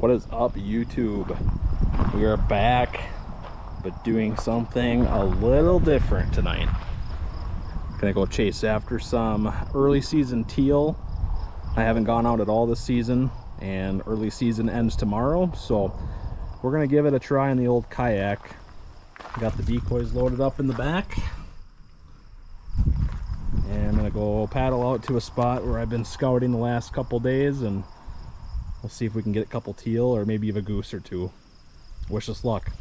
What is up, YouTube? We are back, but doing something a little different tonight. Gonna go chase after some early season teal. I haven't gone out at all this season, and early season ends tomorrow, so we're gonna give it a try in the old kayak. Got the decoys loaded up in the back, and I'm gonna go paddle out to a spot where I've been scouting the last couple days, and we'll see if we can get a couple teal or maybe even a goose or two. Wish us luck.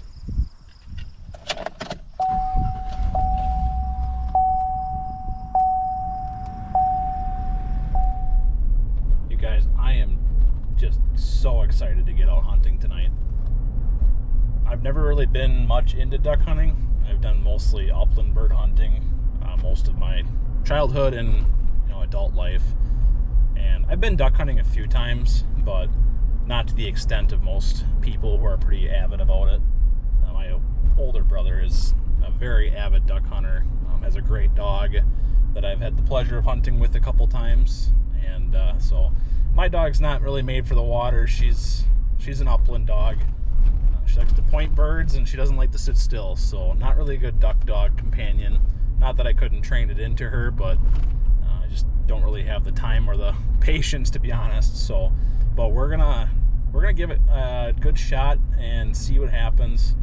You guys, I am just so excited to get out hunting tonight. I've never really been much into duck hunting. I've done mostly upland bird hunting most of my childhood and adult life. And I've been duck hunting a few times, but not to the extent of most people who are pretty avid about it. My older brother is a very avid duck hunter, has a great dog that I've had the pleasure of hunting with a couple times. And so my dog's not really made for the water. She's an upland dog. She likes to point birds, and she doesn't like to sit still, so not really a good duck dog companion. Not that I couldn't train it into her, but I just don't really have the time or the patience, to be honest. So, but we're gonna give it a good shot and see what happens.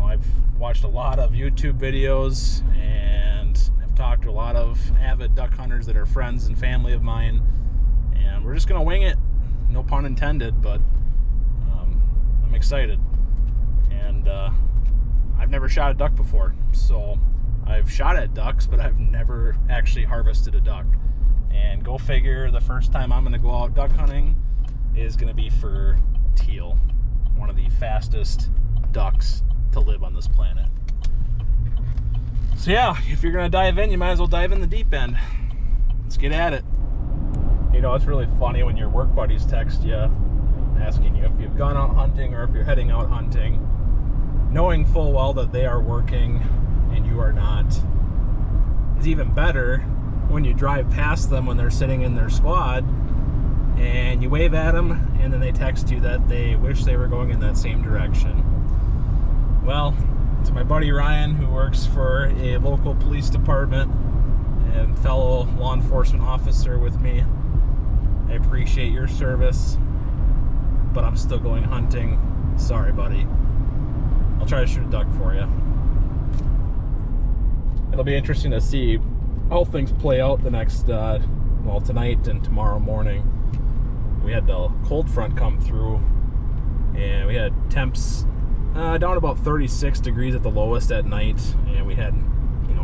I've watched a lot of YouTube videos and I've talked to a lot of avid duck hunters that are friends and family of mine, and we're just gonna wing it. No pun intended, but I'm excited. And I've never shot a duck before, so I've shot at ducks, but I've never actually harvested a duck. And go figure, the first time I'm gonna go out duck hunting is gonna be for teal, one of the fastest ducks to live on this planet. So yeah, if you're gonna dive in, you might as well dive in the deep end. Let's get at it. It's really funny when your work buddies text you asking you if you've gone out hunting or if you're heading out hunting, knowing full well that they are working and you are not. It's even better when you drive past them when they're sitting in their squad and you wave at them, and then they text you that they wish they were going in that same direction. Well, to my buddy Ryan, who works for a local police department and fellow law enforcement officer with me, I appreciate your service, but I'm still going hunting. Sorry, buddy. I'll try to shoot a duck for you. It'll be interesting to see how things play out the next, tonight and tomorrow morning. We had the cold front come through, and we had temps down about 36 degrees at the lowest at night, and we had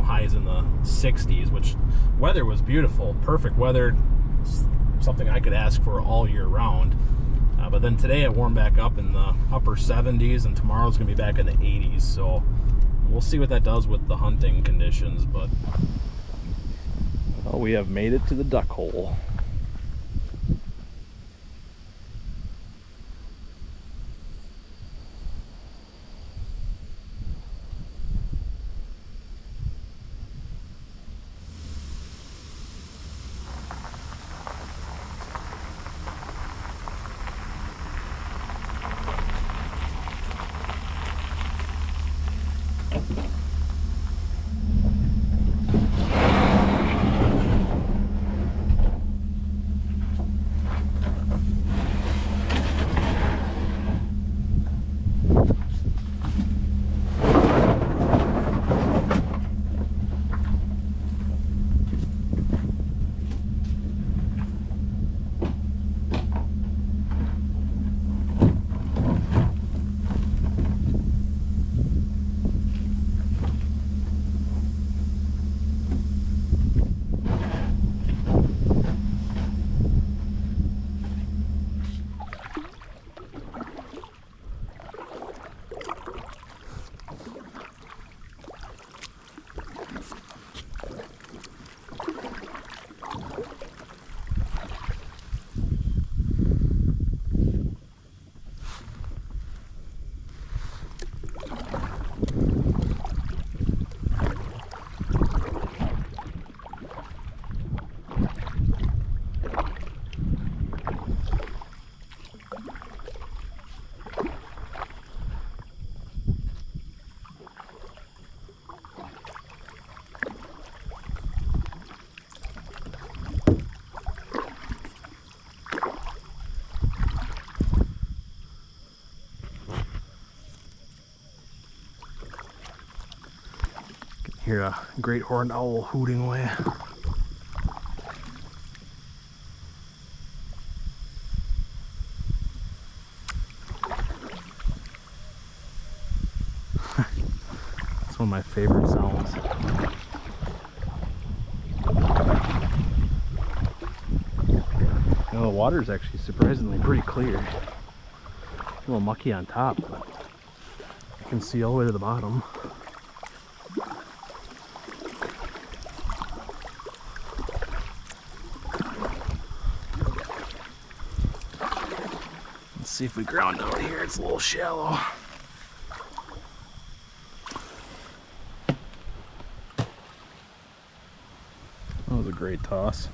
highs in the 60s, which weather was beautiful. Perfect weather, something I could ask for all year round. But then today it warmed back up in the upper 70s, and tomorrow's gonna be back in the 80s, so we'll see what that does with the hunting conditions. But well, we have made it to the duck hole. Hear a great horned owl hooting away. It's one of my favorite sounds. You know, the water is actually surprisingly pretty clear. A little mucky on top, but you can see all the way to the bottom. Let's see if we ground out here. It's a little shallow. That was a great toss.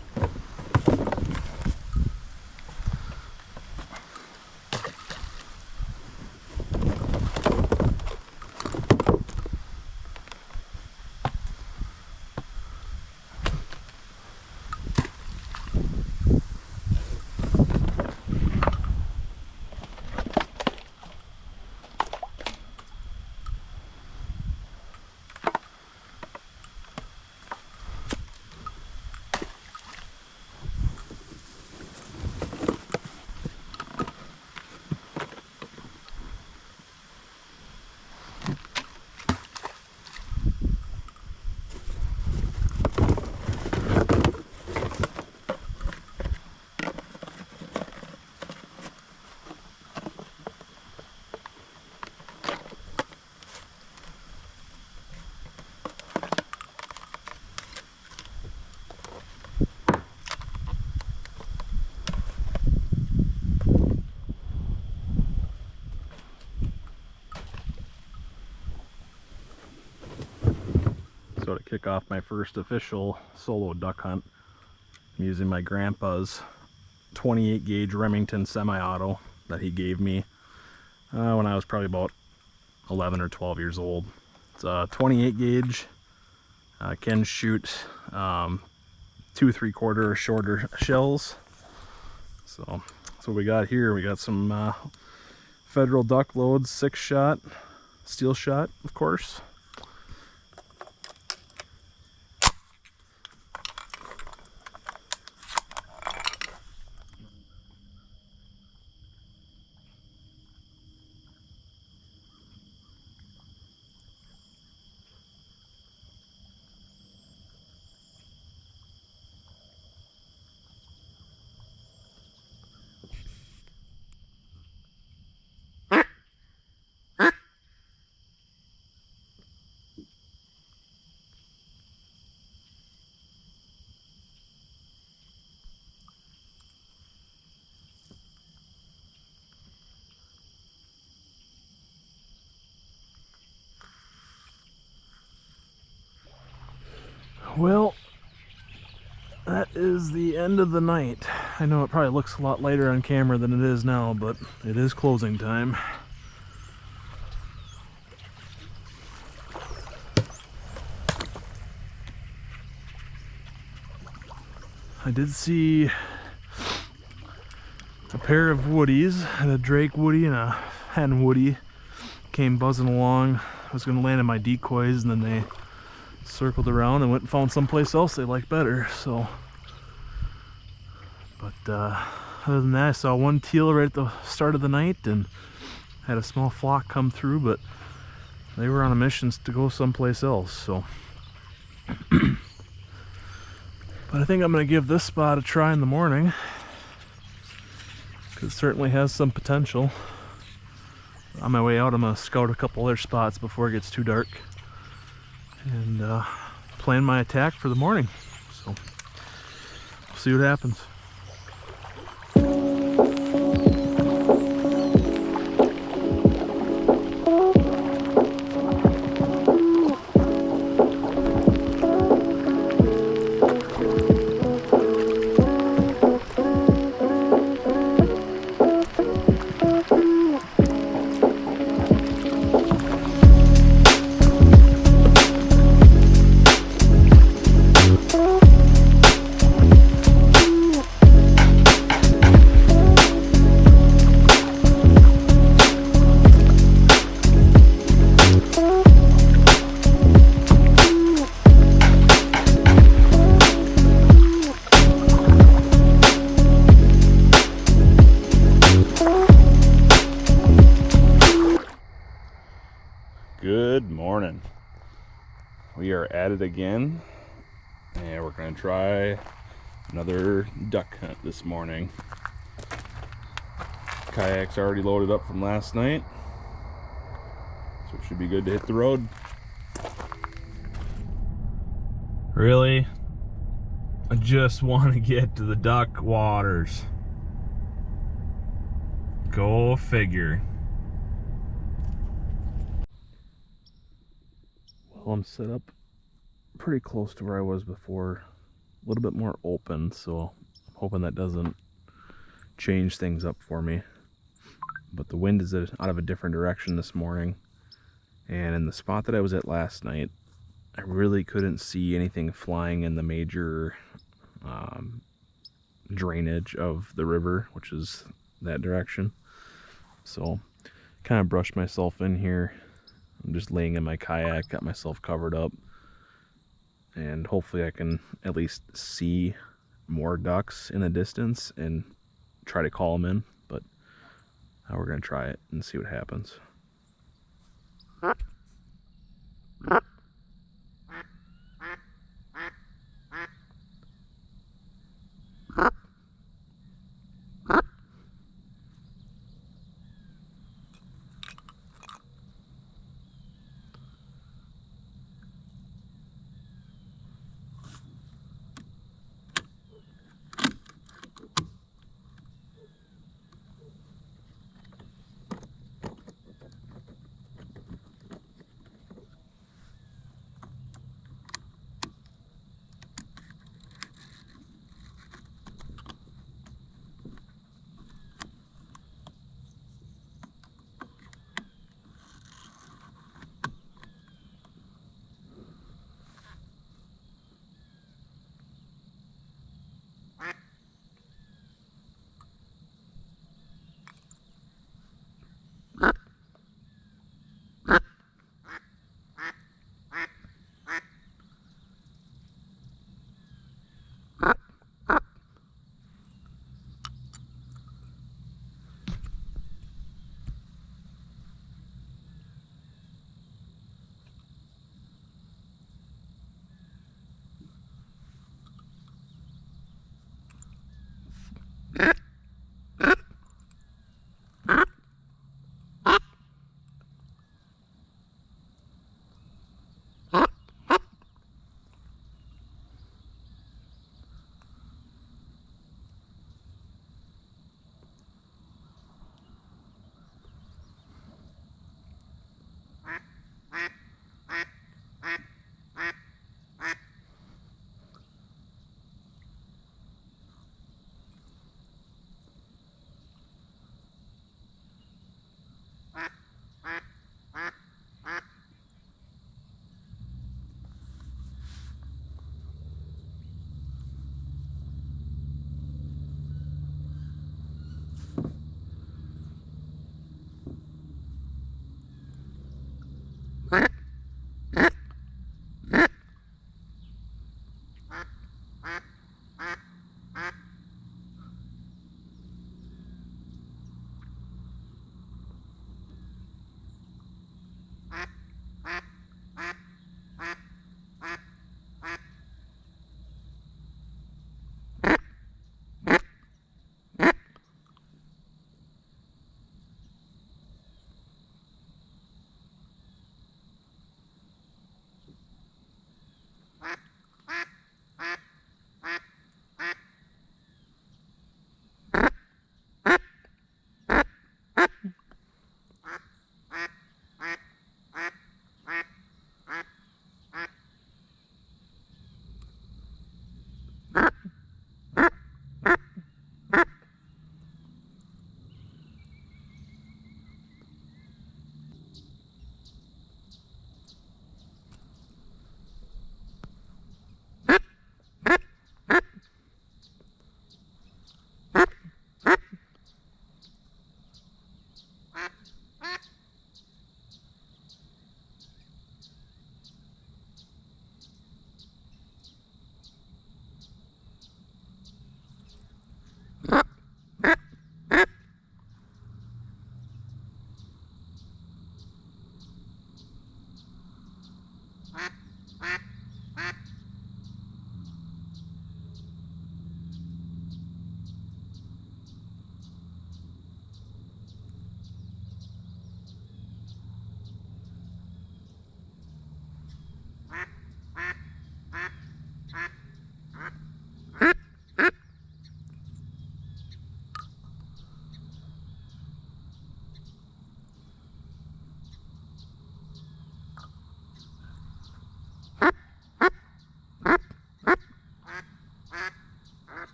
So to kick off my first official solo duck hunt, I'm using my grandpa's 28 gauge Remington semi-auto that he gave me when I was probably about 11 or 12 years old. It's a 28 gauge, can shoot 2 3/4 shorter shells. So that's what we got here. We got some Federal duck loads, 6-shot, steel shot, of course. Well, that is the end of the night. I know it probably looks a lot lighter on camera than it is now, but it is closing time. I did see a pair of woodies, and a drake woody and a hen woody came buzzing along. I was going to land in my decoys, and then they circled around and went and found someplace else they like better. So, but other than that, I saw one teal right at the start of the night and had a small flock come through, but they were on a mission to go someplace else. So but I think I'm going to give this spot a try in the morning, because it certainly has some potential. On my way out, I'm going to scout a couple other spots before it gets too dark and plan my attack for the morning. So we'll see what happens. Good morning. We are at it again, and we're going to try another duck hunt this morning. Kayak's already loaded up from last night, so it should be good to hit the road. Really? I just want to get to the duck waters. Go figure. Well, I'm set up pretty close to where I was before. A little bit more open, so I'm hoping that doesn't change things up for me. But the wind is out of a different direction this morning. And in the spot that I was at last night, I really couldn't see anything flying in the major drainage of the river, which is that direction. So kind of brushed myself in here. I'm just laying in my kayak, got myself covered up, and hopefully I can at least see more ducks in the distance and try to call them in. But we're gonna try it and see what happens.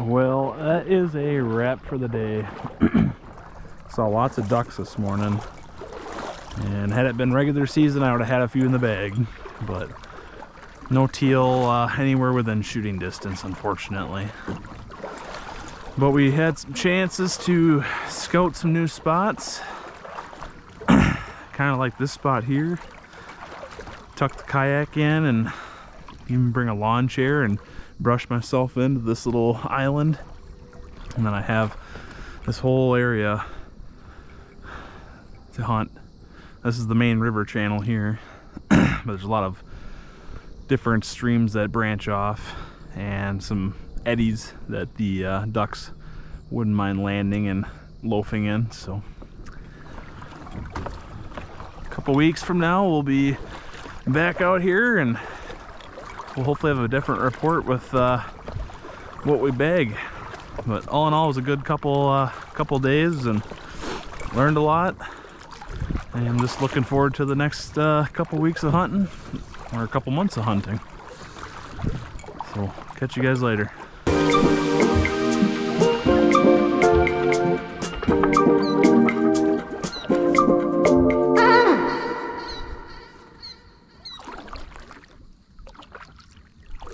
Well, that is a wrap for the day. Saw lots of ducks this morning, and had it been regular season I would have had a few in the bag, but no teal anywhere within shooting distance, unfortunately. But we had some chances to scout some new spots, kind of like this spot here. Tuck the kayak in and even bring a lawn chair and brush myself into this little island, and then I have this whole area to hunt. This is the main river channel here, but there's a lot of different streams that branch off and some eddies that the ducks wouldn't mind landing and loafing in. So a couple weeks from now we'll be back out here and we'll hopefully have a different report with what we bag. But all in all, it was a good couple days and learned a lot. And I'm just looking forward to the next couple weeks of hunting, or a couple months of hunting. So catch you guys later.